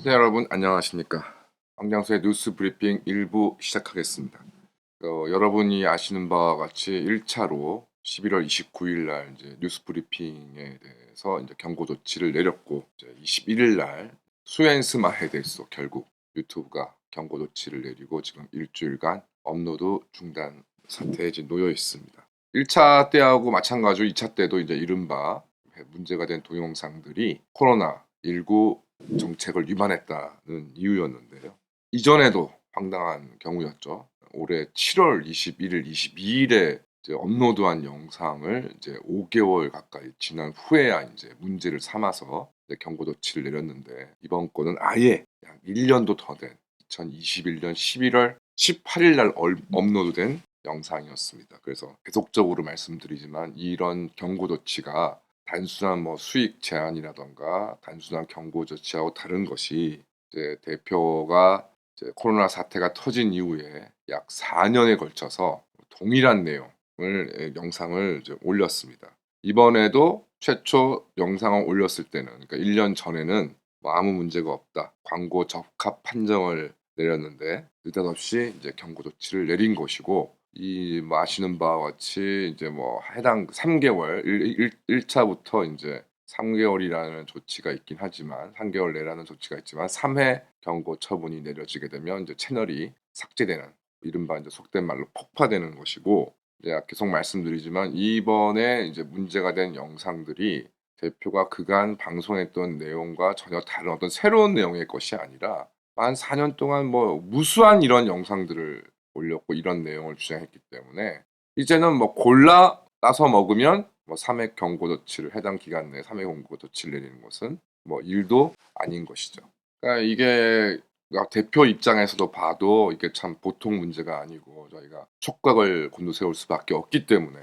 네, 여러분 안녕하십니까. 황장수의 뉴스 브리핑 1부 시작하겠습니다. 여러분이 아시는 바와 같이 1차로 11월 29일 날 이제 뉴스 브리핑에 대해서 이제 경고 조치를 내렸고, 이제 21일 날 수엔스마에 대해서 결국 유튜브가 경고 조치를 내리고 지금 일주일간 업로드 중단 상태에 이제 놓여 있습니다. 1차 때하고 마찬가지로 2차 때도 이제 이른바 문제가 된 동영상들이 코로나19 정책을 위반했다는 이유였는데요. 이전에도 황당한 경우였죠. 올해 7월 21일, 22일에 이제 업로드한 영상을 이제 5개월 가까이 지난 후에야 이제 문제를 삼아서 이제 경고 조치를 내렸는데, 이번 건은 아예 약 1년도 더 된 2021년 11월 18일 날 업로드된 영상이었습니다. 그래서 계속적으로 말씀드리지만 이런 경고 조치가 단순한 수익 제한이라던가 단순한 경고 조치하고 다른 것이, 이제 대표가 이제 코로나 사태가 터진 이후에 약 4년에 걸쳐서 동일한 내용을 영상을 이제 올렸습니다. 이번에도 최초 영상을 올렸을 때는, 그러니까 1년 전에는 아무 문제가 없다, 광고 적합 판정을 내렸는데 느닷없이 이제 경고 조치를 내린 것이고, 아시는 바와 같이 이제 해당 3개월 1차부터 이제 3개월이라는 조치가 있긴 하지만 3개월 내라는 조치가 있지만 3회 경고 처분이 내려지게 되면 이제 채널이 삭제되는, 이른바 이제 속된 말로 폭파되는 것이고, 이제 계속 말씀드리지만 이번에 이제 문제가 된 영상들이 대표가 그간 방송했던 내용과 전혀 다른 어떤 새로운 내용의 것이 아니라 한 4년 동안 무수한 이런 영상들을 올렸고 이런 내용을 주장했기 때문에, 이제는 골라 따서 먹으면 3회 경고 조치를, 해당 기간 내에 3회 경고 조치를 내리는 것은 일도 아닌 것이죠. 그러니까 이게 대표 입장에서도 봐도 이게 참 보통 문제가 아니고, 저희가 촉각을 곤두세울 수밖에 없기 때문에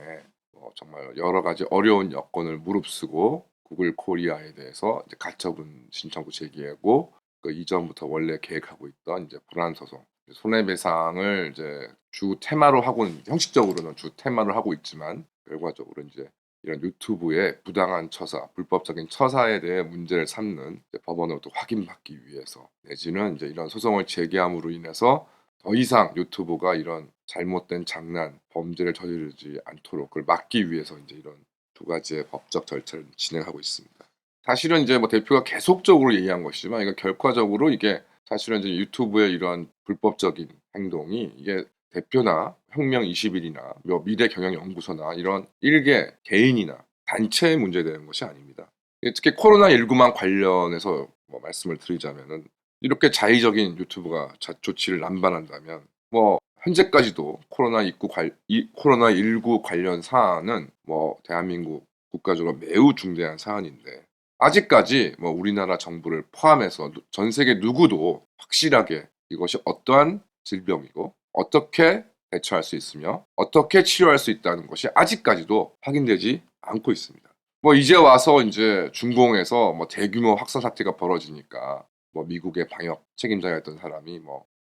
정말 여러 가지 어려운 여건을 무릅쓰고 구글 코리아에 대해서 이제 가처분 신청도 제기하고, 그 이전부터 원래 계획하고 있던 이제 불안 소송, 손해배상을 이제 주 테마로 하고는, 형식적으로는 주 테마를 하고 있지만 결과적으로 이제 이런 유튜브의 부당한 처사, 불법적인 처사에 대해 문제를 삼는 법원으로부터 확인받기 위해서, 내지는 이제 이런 소송을 제기함으로 인해서 더 이상 유튜브가 이런 잘못된 장난, 범죄를 저지르지 않도록 그걸 막기 위해서 이제 이런 두 가지의 법적 절차를 진행하고 있습니다. 사실은 이제 대표가 계속적으로 얘기한 것이지만, 이거 결과적으로 이게 사실은 이제 유튜브의 이러한 불법적인 행동이 이게 대표나 혁명 21이나 미래경영연구소나 이런 일개 개인이나 단체의 문제되는 것이 아닙니다. 특히 코로나19만 관련해서 말씀을 드리자면은, 이렇게 자의적인 유튜브가 조치를 남발한다면 현재까지도 코로나19 관련 사안은 대한민국 국가적으로 매우 중대한 사안인데, 아직까지 우리나라 정부를 포함해서 전 세계 누구도 확실하게 이것이 어떠한 질병이고 어떻게 대처할 수 있으며 어떻게 치료할 수 있다는 것이 아직까지도 확인되지 않고 있습니다. 이제 와서 이제 중공에서 대규모 확산 사태가 벌어지니까 미국의 방역 책임자였던 사람이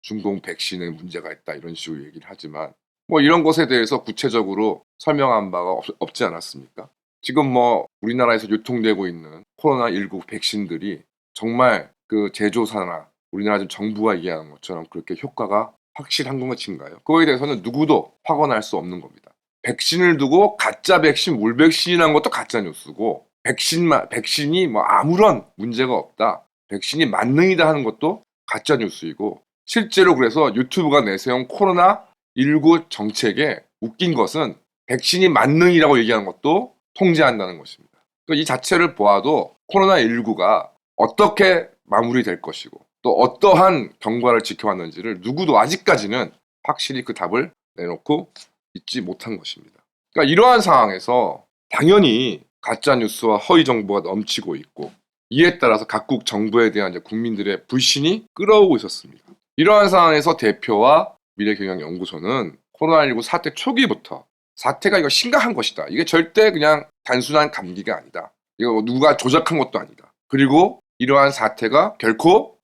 중공 백신에 문제가 있다 이런 식으로 얘기를 하지만, 이런 것에 대해서 구체적으로 설명한 바가 없지 않았습니까? 지금 우리나라에서 유통되고 있는 코로나19 백신들이 정말 그 제조사나 우리나라 지금 정부가 얘기하는 것처럼 그렇게 효과가 확실한 것인가요? 그거에 대해서는 누구도 확언할 수 없는 겁니다. 백신을 두고 가짜 백신, 물백신이라는 것도 가짜 뉴스고, 백신이 아무런 문제가 없다, 백신이 만능이다 하는 것도 가짜 뉴스이고, 실제로 그래서 유튜브가 내세운 코로나19 정책에 웃긴 것은 백신이 만능이라고 얘기하는 것도 통제한다는 것입니다. 그러니까 이 자체를 보아도 코로나19가 어떻게 마무리될 것이고 또 어떠한 경과를 지켜왔는지를 누구도 아직까지는 확실히 그 답을 내놓고 있지 못한 것입니다. 그러니까 이러한 상황에서 당연히 가짜뉴스와 허위 정보가 넘치고 있고, 이에 따라서 각국 정부에 대한 이제 국민들의 불신이 끓어오고 있었습니다. 이러한 상황에서 대표와 미래경영연구소는 코로나19 사태 초기부터 사태가 이거 심각한 것이다, 이게 절대 그냥 단순한 감기가 아니다, 이거 누가 조작한 것도 아니다, 그리고 이러한 사태가 결코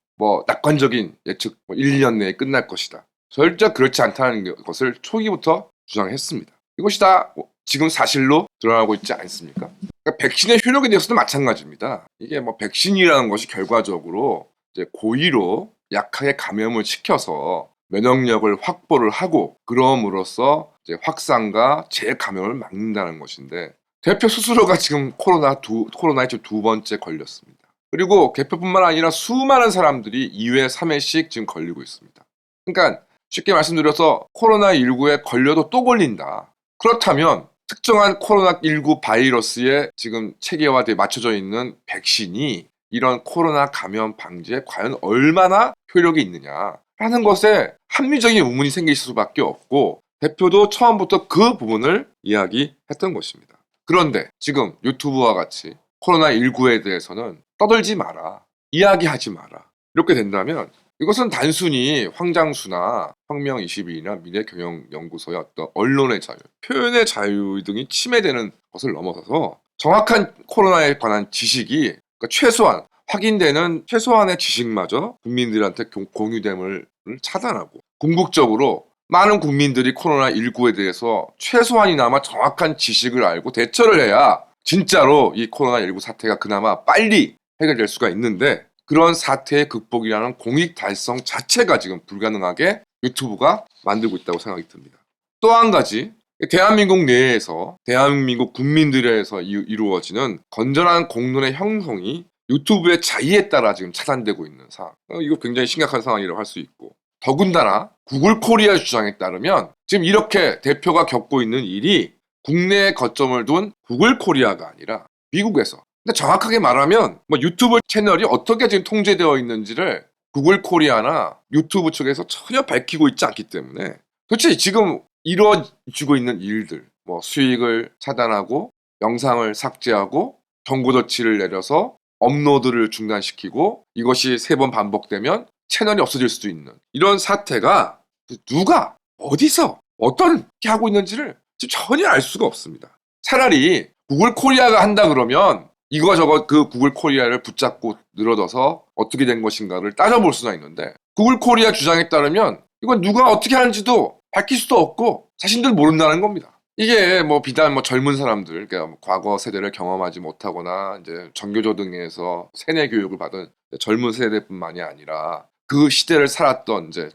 낙관적인 예측 1년 내에 끝날 것이다, 절대 그렇지 않다는 것을 초기부터 주장했습니다. 이것이 다 지금 사실로 드러나고 있지 않습니까? 그러니까 백신의 효력에 대해서도 마찬가지입니다. 이게 백신이라는 것이 결과적으로 이제 고의로 약하게 감염을 시켜서 면역력을 확보를 하고 그럼으로써 이제 확산과 재감염을 막는다는 것인데 대표 스스로가 지금 코로나에 지금 두 번째 걸렸습니다. 그리고 대표뿐만 아니라 수많은 사람들이 2회, 3회씩 지금 걸리고 있습니다. 그러니까 쉽게 말씀드려서 코로나19에 걸려도 또 걸린다. 그렇다면 특정한 코로나19 바이러스에 지금 체계화돼 맞춰져 있는 백신이 이런 코로나 감염 방지에 과연 얼마나 효력이 있느냐라는 것에 합리적인 의문이 생길 수밖에 없고 대표도 처음부터 그 부분을 이야기했던 것입니다. 그런데 지금 유튜브와 같이 코로나19에 대해서는 떠들지 마라, 이야기하지 마라 이렇게 된다면 이것은 단순히 황장수나 황명22나 미래경영연구소의 어떤 언론의 자유, 표현의 자유 등이 침해되는 것을 넘어서서 정확한 코로나에 관한 지식이 그러니까 최소한 확인되는 최소한의 지식마저 국민들한테 공유됨을 차단하고 궁극적으로 많은 국민들이 코로나19에 대해서 최소한이나마 정확한 지식을 알고 대처를 해야 진짜로 이 코로나19 사태가 그나마 빨리 해결될 수가 있는데 그런 사태의 극복이라는 공익 달성 자체가 지금 불가능하게 유튜브가 만들고 있다고 생각이 듭니다. 또 한 가지 대한민국 내에서 대한민국 국민들에서 이루어지는 건전한 공론의 형성이 유튜브의 자의에 따라 지금 차단되고 있는 상황. 이거 굉장히 심각한 상황이라고 할 수 있고 더군다나 구글 코리아 주장에 따르면 지금 이렇게 대표가 겪고 있는 일이 국내에 거점을 둔 구글 코리아가 아니라 미국에서 근데 정확하게 말하면 뭐 유튜브 채널이 어떻게 지금 통제되어 있는지를 구글 코리아나 유튜브 쪽에서 전혀 밝히고 있지 않기 때문에 도대체 지금 이루어지고 있는 일들 뭐 수익을 차단하고 영상을 삭제하고 경고 조치를 내려서 업로드를 중단시키고 이것이 3번 반복되면 채널이 없어질 수도 있는 이런 사태가 누가 어디서 어떻게 하고 있는지를 지금 전혀 알 수가 없습니다. 차라리 구글 코리아가 한다 그러면 이거저거 그 구글 코리아를 붙잡고 늘어져서 어떻게 된 것인가를 따져볼 수가 있는데 구글 코리아 주장에 따르면 이건 누가 어떻게 하는지도 밝힐 수도 없고 자신들 모른다는 겁니다. 이게 뭐 비단 뭐 젊은 사람들, 그러니까 과거 세대를 경험하지 못하거나 이제 전교조 등에서 세뇌 교육을 받은 젊은 세대뿐만이 아니라 그 시대를 살았던 이제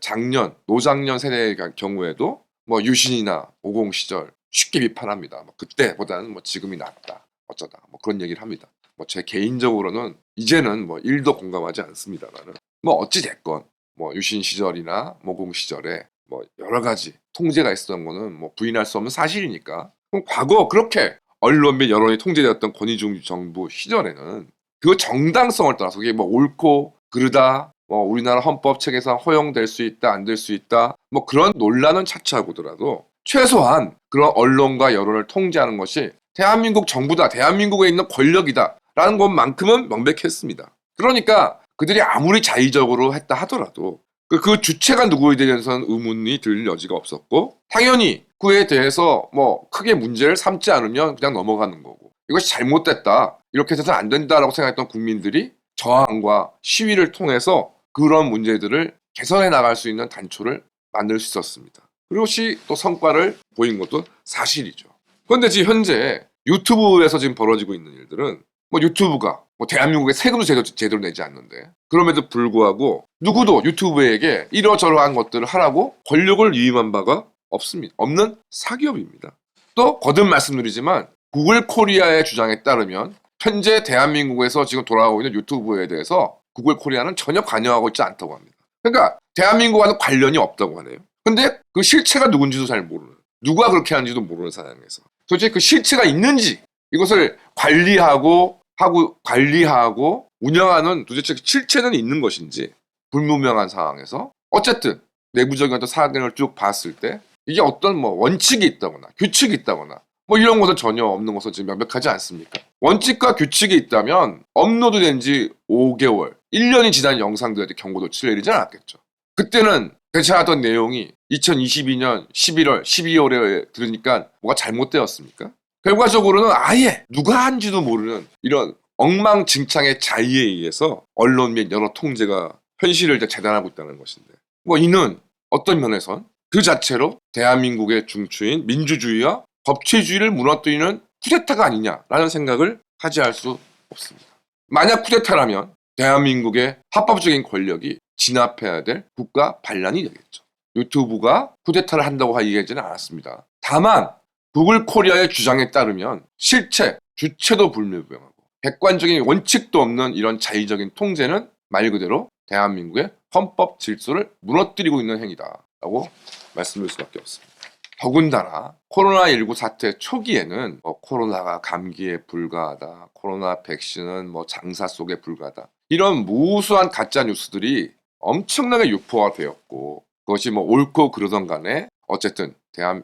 노장년 세대의 경우에도 뭐 유신이나 50 시절 쉽게 비판합니다. 뭐 그때보다는 뭐 지금이 낫다. 어쩌다 뭐 그런 얘기를 합니다. 뭐 제 개인적으로는 이제는 뭐 1도 공감하지 않습니다만은 뭐 어찌 됐건 뭐 유신 시절이나 모공 시절에 뭐 여러 가지 통제가 있었던 거는 뭐 부인할 수 없는 사실이니까 그럼 과거 그렇게 언론 및 여론이 통제되었던 권위주의 정부 시절에는 그 정당성을 떠나서 그게 뭐 옳고 그르다 뭐 우리나라 헌법 체계상 허용될 수 있다 안 될 수 있다 뭐 그런 논란은 차치하고더라도 최소한 그런 언론과 여론을 통제하는 것이 대한민국 정부다, 대한민국에 있는 권력이다 라는 것만큼은 명백했습니다. 그러니까 그들이 아무리 자의적으로 했다 하더라도 그 주체가 누구에 대해서는 의문이 들 여지가 없었고 당연히 그에 대해서 뭐 크게 문제를 삼지 않으면 그냥 넘어가는 거고 이것이 잘못됐다 이렇게 해서는 안 된다라고 생각했던 국민들이 저항과 시위를 통해서 그런 문제들을 개선해 나갈 수 있는 단초를 만들 수 있었습니다. 그것이 또 성과를 보인 것도 사실이죠. 그런데 지금 현재 유튜브에서 지금 벌어지고 있는 일들은 뭐 유튜브가 뭐 대한민국에 세금도 제대로 내지 않는데 그럼에도 불구하고 누구도 유튜브에게 이러저러한 것들을 하라고 권력을 위임한 바가 없습니다. 없는 사기업입니다. 또 거듭 말씀드리지만 구글 코리아의 주장에 따르면 현재 대한민국에서 지금 돌아가고 있는 유튜브에 대해서 구글 코리아는 전혀 관여하고 있지 않다고 합니다. 그러니까 대한민국과는 관련이 없다고 하네요. 근데 그 실체가 누군지도 잘 모르는 누가 그렇게 하는지도 모르는 상황에서 도대체 그 실체가 있는지 이것을 관리하고 운영하는 도대체 실체는 있는 것인지 불분명한 상황에서 어쨌든 내부적인 어떤 사정을 쭉 봤을 때 이게 어떤 뭐 원칙이 있다거나 규칙이 있다거나 뭐 이런 것은 전혀 없는 것은 지금 명백하지 않습니까? 원칙과 규칙이 있다면 업로드된 지 5개월, 1년이 지난 영상들한테 경고 조치를 내리지 않았겠죠. 그때는 대체하던 내용이 2022년 11월, 12월에 들으니까 뭐가 잘못되었습니까? 결과적으로는 아예 누가 한지도 모르는 이런 엉망진창의 자의에 의해서 언론 및 여러 통제가 현실을 재단하고 있다는 것인데 뭐 이는 어떤 면에선 그 자체로 대한민국의 중추인 민주주의와 법치주의를 무너뜨리는 쿠데타가 아니냐라는 생각을 하지 않을 수 없습니다. 만약 쿠데타라면 대한민국의 합법적인 권력이 진압해야 될 국가 반란이 되겠죠. 유튜브가 쿠데타를 한다고 얘기하지는 않았습니다. 다만 구글 코리아의 주장에 따르면 실체, 주체도 불명하고 객관적인 원칙도 없는 이런 자의적인 통제는 말 그대로 대한민국의 헌법 질서를 무너뜨리고 있는 행위다라고 말씀드릴 수밖에 없습니다. 더군다나 코로나19 사태 초기에는 코로나가 감기에 불과하다, 코로나 백신은 장사 속에 불과하다, 이런 무수한 가짜 뉴스들이 엄청나게 유포가 되었고, 그것이 옳고 그러던 간에 어쨌든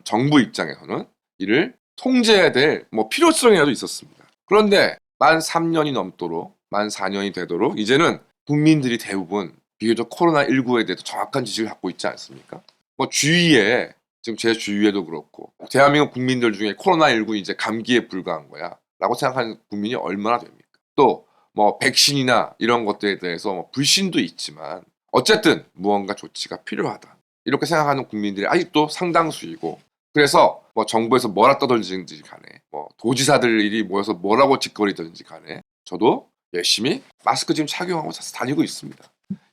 정부 입장에서는 이를 통제해야 될 필요성이라도 있었습니다. 그런데 만 3년이 넘도록, 만 4년이 되도록 이제는 국민들이 대부분 비교적 코로나19에 대해서 정확한 지식을 갖고 있지 않습니까? 주위에, 지금 제 주위에도 그렇고, 대한민국 국민들 중에 코로나19 이제 감기에 불과한 거야 라고 생각하는 국민이 얼마나 됩니까? 또 백신이나 이런 것들에 대해서 불신도 있지만 어쨌든 무언가 조치가 필요하다 이렇게 생각하는 국민들이 아직도 상당수이고, 그래서 정부에서 뭐라 떠들든지 간에 도지사들이 모여서 뭐라고 짓거리든지 간에 저도 열심히 마스크 지금 착용하고 다니고 있습니다.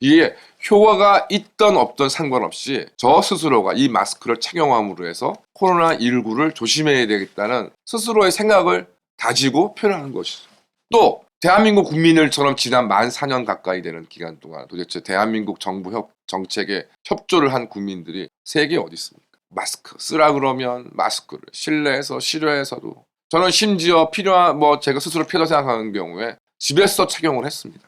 이게 효과가 있던 없던 상관없이 저 스스로가 이 마스크를 착용함으로 해서 코로나19를 조심해야 되겠다는 스스로의 생각을 다지고 표현하는 것이죠. 또 대한민국 국민들처럼 지난 만 4년 가까이 되는 기간 동안 도대체 대한민국 정부 정책에 협조를 한 국민들이 세계에 어디 있습니까? 마스크 쓰라 그러면 마스크를 실내에서 실외에서도, 저는 심지어 필요한 제가 스스로 필요하다고 생각하는 경우에 집에서 착용을 했습니다.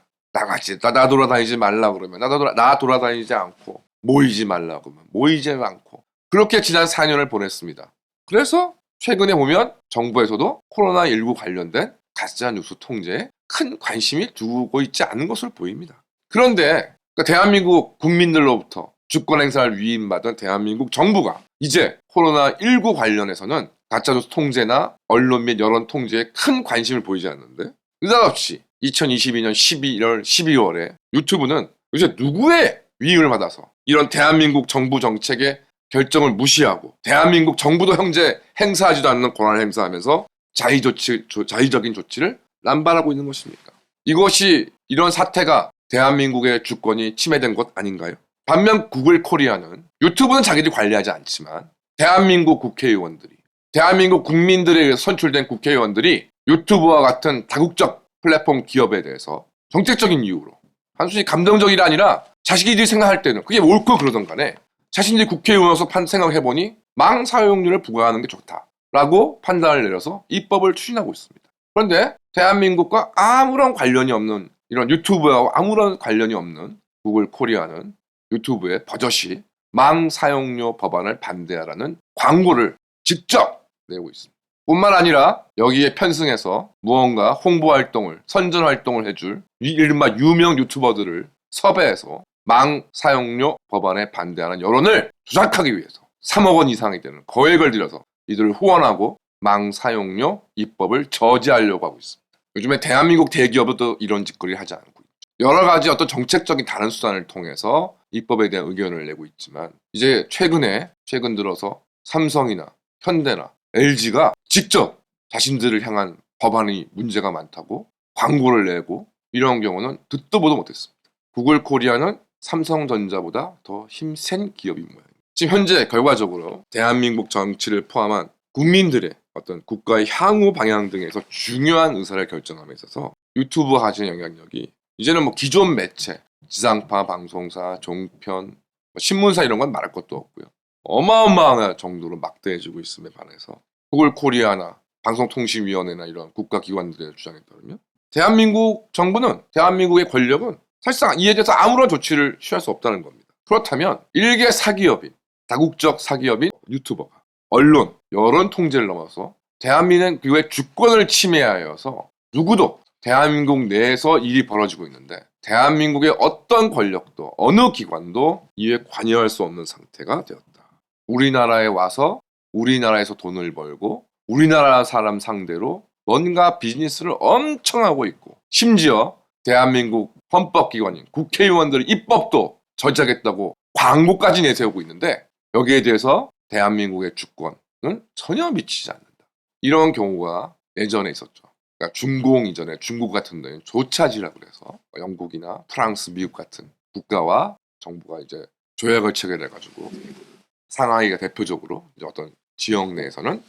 나 돌아다니지 말라 그러면 나 돌아다니지 않고, 모이지 말라 그러면 모이지 않고, 그렇게 지난 4년을 보냈습니다. 그래서 최근에 보면 정부에서도 코로나19 관련된 가짜 뉴스 통제에 큰 관심이 두고 있지 않은 것으로 보입니다. 그런데 대한민국 국민들로부터 주권 행사를 위임받은 대한민국 정부가 이제 코로나19 관련해서는 가짜뉴스 통제나 언론 및 여론 통제에 큰 관심을 보이지 않는데, 느닷없이 2022년 11월, 12월에 유튜브는 요새 누구의 위임을 받아서 이런 대한민국 정부 정책의 결정을 무시하고 대한민국 정부도 현재 행사하지도 않는 권한을 행사하면서 자의적인 조치를 남발하고 있는 것입니까? 이런 사태가 대한민국의 주권이 침해된 것 아닌가요? 반면 구글 코리아는 유튜브는 자기들이 관리하지 않지만 대한민국 국회의원들이, 대한민국 국민들에게 선출된 국회의원들이 유튜브와 같은 다국적 플랫폼 기업에 대해서 정책적인 이유로, 단순히 감정적이 아니라 자신들이 생각할 때는 그게 옳고 그러던 간에 자신들이 국회의원으로서 생각해보니 망 사용료를 부과하는 게 좋다라고 판단을 내려서 입법을 추진하고 있습니다. 그런데 대한민국과 아무런 관련이 없는, 이런 유튜브하고 아무런 관련이 없는 구글 코리아는 유튜브에 버젓이 망 사용료 법안을 반대하라는 광고를 직접 내고 있습니다. 뿐만 아니라 여기에 편승해서 무언가 홍보 활동을, 선전 활동을 해줄 이른바 유명 유튜버들을 섭외해서 망 사용료 법안에 반대하는 여론을 조작하기 위해서 3억 원 이상이 되는 거액을 들여서 이들을 후원하고 망 사용료 입법을 저지하려고 하고 있습니다. 요즘에 대한민국 대기업도 이런 짓거리를 하지 않고 있죠. 여러 가지 어떤 정책적인 다른 수단을 통해서 입법에 대한 의견을 내고 있지만, 이제 최근 들어서 삼성이나 현대나 LG가 직접 자신들을 향한 법안이 문제가 많다고 광고를 내고, 이런 경우는 듣도 보도 못했습니다. 구글 코리아는 삼성전자보다 더 힘센 기업인 모양입니다. 지금 현재 결과적으로 대한민국 정치를 포함한 국민들의 어떤 국가의 향후 방향 등에서 중요한 의사를 결정함에 있어서 유튜브가 가지는 영향력이 이제는 기존 매체, 지상파 방송사, 종편, 신문사 이런 건 말할 것도 없고요. 어마어마한 정도로 막대해지고 있음에 반해서 구글 코리아나 방송통신위원회나 이런 국가기관들의 주장에 따르면 대한민국 정부는, 대한민국의 권력은 사실상 이에 대해서 아무런 조치를 취할 수 없다는 겁니다. 그렇다면 일개 사기업인, 다국적 사기업인 유튜버가 언론, 여론 통제를 넘어서 대한민국의 주권을 침해하여서 누구도 대한민국 내에서 일이 벌어지고 있는데 대한민국의 어떤 권력도 어느 기관도 이에 관여할 수 없는 상태가 되었다. 우리나라에 와서 우리나라에서 돈을 벌고 우리나라 사람 상대로 뭔가 비즈니스를 엄청 하고 있고, 심지어 대한민국 헌법기관인 국회의원들의 입법도 저지하겠다고 광고까지 내세우고 있는데 여기에 대해서 대한민국의 주권은 전혀 미치지 않는다. 이런 경우가 예전에 있었죠. 그러니까 중공 이전에 중국 같은 데는 조차지라고 그래서 영국이나 프랑스, 미국 같은 국가와 정부가 이제 조약을 체결해 가지고 상하이가 대표적으로 이제 어떤 지역 내에서는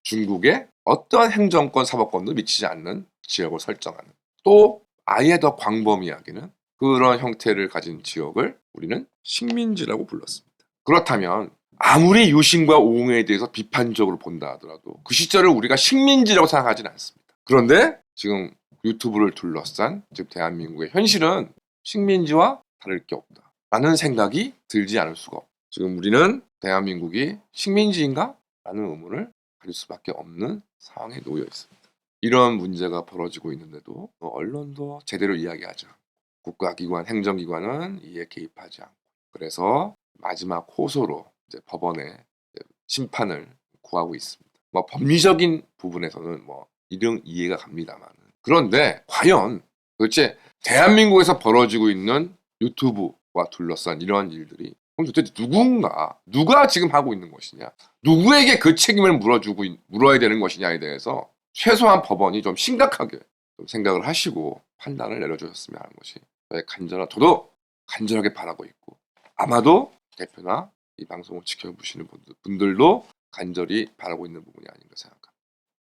중국의 어떠한 행정권, 사법권도 미치지 않는 지역을 설정하는, 또 아예 더 광범위하게는 그런 형태를 가진 지역을 우리는 식민지라고 불렀습니다. 그렇다면 아무리 유신과 옹에 대해서 비판적으로 본다 하더라도 그 시절을 우리가 식민지라고 생각하지는 않습니다. 그런데 지금 유튜브를 둘러싼 지금 대한민국의 현실은 식민지와 다를 게 없다라는 생각이 들지 않을 수가 없다. 지금 우리는 대한민국이 식민지인가? 라는 의문을 가질 수밖에 없는 상황에 놓여 있습니다. 이런 문제가 벌어지고 있는데도 언론도 제대로 이야기하지 않고 국가기관, 행정기관은 이에 개입하지 않고, 그래서 마지막 호소로 이제 법원에 심판을 구하고 있습니다. 뭐 법리적인 부분에서는 뭐 이런 이해가 갑니다만, 그런데 과연 도대체 대한민국에서 벌어지고 있는 유튜브와 둘러싼 이러한 일들이 그럼 도대체 누가 지금 하고 있는 것이냐, 누구에게 그 책임을 물어야 되는 것이냐에 대해서 최소한 법원이 좀 심각하게 좀 생각을 하시고 판단을 내려주셨으면 하는 것이 저도 간절하게 바라고 있고, 아마도 대표나 이 방송을 지켜보시는 분들도 간절히 바라고 있는 부분이 아닌가 생각합니다.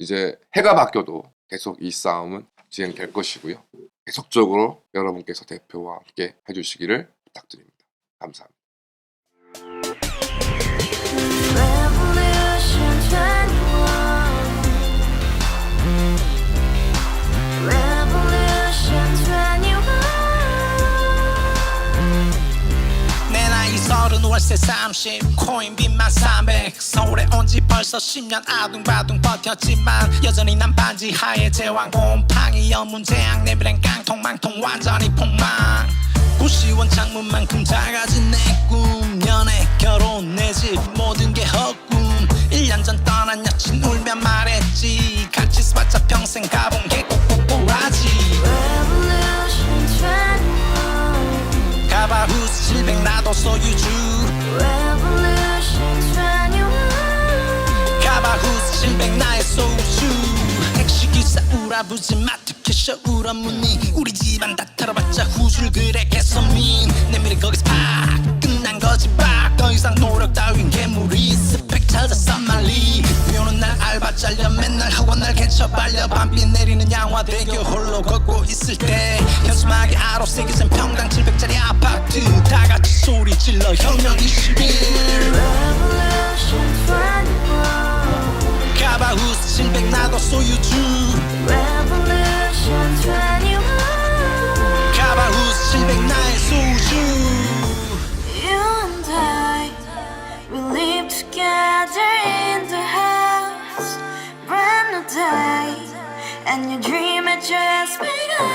이제 해가 바뀌어도 계속 이 싸움은 진행될 것이고요. 계속적으로 여러분께서 대표와 함께 해주시기를 부탁드립니다. 감사합니다. 서른 월세 30 코인 빚만 300 서울에 온 지 벌써 10년 아둥바둥 버텼지만 여전히 난 반지 하에 제왕 곰팡이 연문제약 내비랭 깡통 망통 완전히 폭망 구시원 창문만큼 작아진 내 꿈 연애 결혼 내 집 모든 게 헛꿈 1년 전 떠난 여친 울며 말했지 같이 써봤자 평생 가본 게 꼭꼭꼭하지 가바후스 700 나도 소유주 가바후스 700 나의 소유주 택시기사 우라부지 마트 캐셔 울어무니 우리 집안 다 털어봤자 후줄 그래 개선민 내밀이 거기서 팍 끝난 거지 팍 더 이상 노력 따윈 괴물이 스펙 찾아서 말리 비오는 날 알바 잘려 맨날 학원 날 개쳐 발려 밤비 내리는 양화대교 홀로 걷고 있을 때 현수막에 아로 새겨진 평당 700짜리 아파트 다같이 소리 질러 혁명 21 가바후스 700 나도 소유주 가바후스 700 나의 소유주 We live together in the house, brand new day, and your dream had just begun.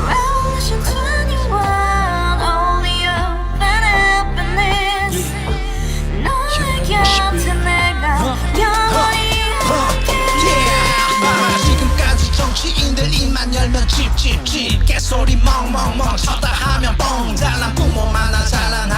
Revolution 21, only open happiness. 너의 곁에 내가 영원히 함께. 지금까지 정치인들 입만 열면 찝찝찝 개소리 멍멍멍 쳤다 하면 뻥 잘난 부모 만나 잘난